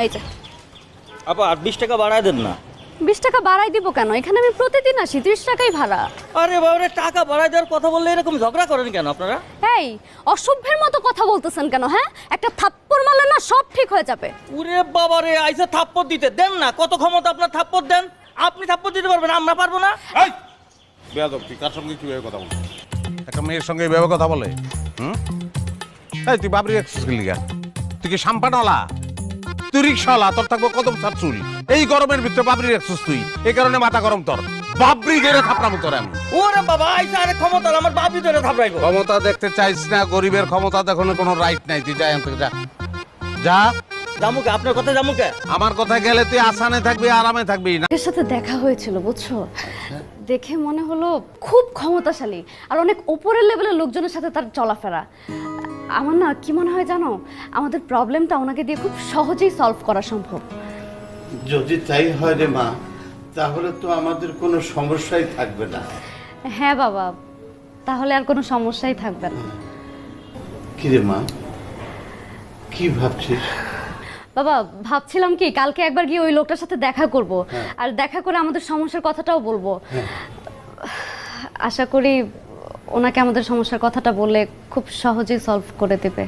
এই যে আপা আর 20 টাকা বাড়ায় দেন না। 20 টাকা বাড়াই দিব কেন? এখানে আমি প্রতিদিন আসি, 30 টাকাই ভাড়া। আরে বাবারে, টাকা বাড়ায় দেওয়ার কথা বললে এরকম ঝগড়া করেন কেন আপনারা? এই অসভ্যের মতো কথা বলতেছেন কেন? হ্যাঁ, একটা থাপ্পড় মারলে না সব ঠিক হয়ে যাবে। ওরে বাবারে, আইসা থাপ্পড় দিতে দেন না। কত ক্ষমতা আপনার, থাপ্পড় দেন। আপনি থাপ্পড় দিতে পারবেন, আমরা পারবো না। এই বেয়াদব, তুই কার সঙ্গে কিভাবে কথা বলছিস? একটা মেয়ের সঙ্গে এইভাবে কথা বলে? এই তুই বাবরি রাখছিস কি লিগা? তুই কি সাম্পানওয়ালা? তুই রিক্সাওয়ালা, তোর থাকবো কদম সার চুল। এই গরমের ভিতরে বাবরি রাখছিস তুই, এই কারণে মাথা গরম তোর। বাবরি ধরে থাপড়াবো তোর আমি। ওরে বাবা, আইসা আরে ক্ষমতা আমার বাপি ধরে থাপড়াইবো। ক্ষমতা দেখতে চাইছ না? গরিবের ক্ষমতা দেখানোর কোনো রাইট নাই। তুই যা এখান থেকে, যা যা। জামুকে, আপনার কথা জামুকে। আমার কথা গেলে তুই আসানে থাকবি, আরামে থাকবি না। এর সাথে দেখা হয়েছিল বুঝছো, দেখে মনে হলো খুব ক্ষমতাশালী আর অনেক উপরের লেভেলের লোকজনের সাথে তার চলাফেরা। আমার না কি মনে হয় জানো, আমাদের প্রবলেমটা ওনাকে দিয়ে খুব সহজেই সলভ করা সম্ভব। যদি তাই হয় রে মা, তাহলে তো আমাদের কোনো সমস্যাই থাকবে না। হ্যাঁ বাবা, তাহলে আর কোনো সমস্যাই থাকবে না। কি রে মা, কি ভাবছিস? বাবা ভাবছিলাম কি কালকে একবার গিয়ে ওই লোকটার সাথে দেখা করব, আর দেখা করে আমাদের সমস্যার কথাটাও বলবো। আশা করি ওনাকে আমাদের সমস্যার কথাটা বললে খুব সহজেই সলভ করে দেবে।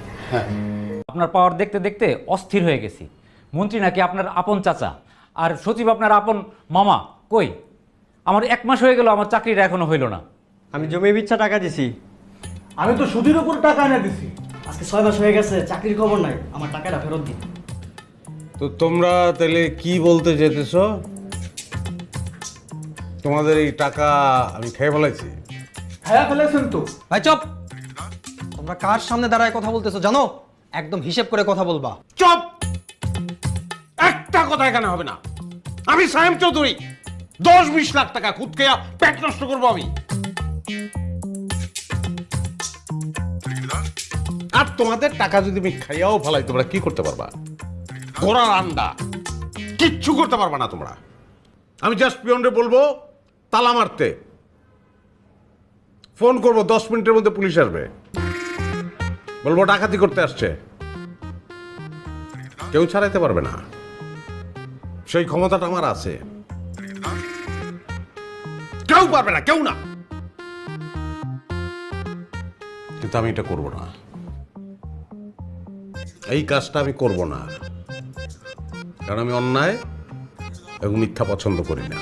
আপনার পাওয়ার দেখতে দেখতে অস্থির হয়ে গেছি। মন্ত্রী নাকি আপনার আপন চাচা, আর সচিব আপনার আপন মামা। কই, আমার 1 মাস হয়ে গেল, আমার চাকরিটা এখনো হইল না। আমি জমি বিচ্ছা টাকা দিছি। আমি তো সুদের উপর টাকা এনে দিছি। আজকে 6 মাস হয়ে গেছে, চাকরির খবর নাই। আমার টাকাটা ফেরত দিন। তো তোমরা তাহলে কি বলতে যেতেছ? তোমাদের এই টাকা আমি খেয়ে ফেলাইছি? হ্যাঁ ফেলেছেন তো। ভাই চুপ! তোমরা কার সামনে দাঁড়ায় কথা বলতেছো জানো? একদম হিসেব করে কথা বলবা। চুপ! একটা কথা এখানে হবে না। আমি সায়েম চৌধুরী, 10-20 লাখ টাকা খুদ খেয়া পেট নষ্ট করবো আমি। আর তোমাদের টাকা যদি আমি খাইয়াও ফেলাই, তোমরা কি করতে পারবা? ঘোড়ার আন্ডা, কিচ্ছু করতে পারবা না তোমরা। আমি জাস্ট পিয়নরে বলবো তালা মারতে, ফোন করবো 10 মিনিটের মধ্যে পুলিশ আসবে, বলবো ডাকাতি করতে আসছে। কেউ ছাড়াইতে পারবে না, সেই ক্ষমতাটা আমার আছে। কেউ পারবে না, কেউ না। কিন্তু আমি এটা করব না, এই কাজটা আমি করব না, কারণ আমি অন্যায় এবং মিথ্যা পছন্দ করি না।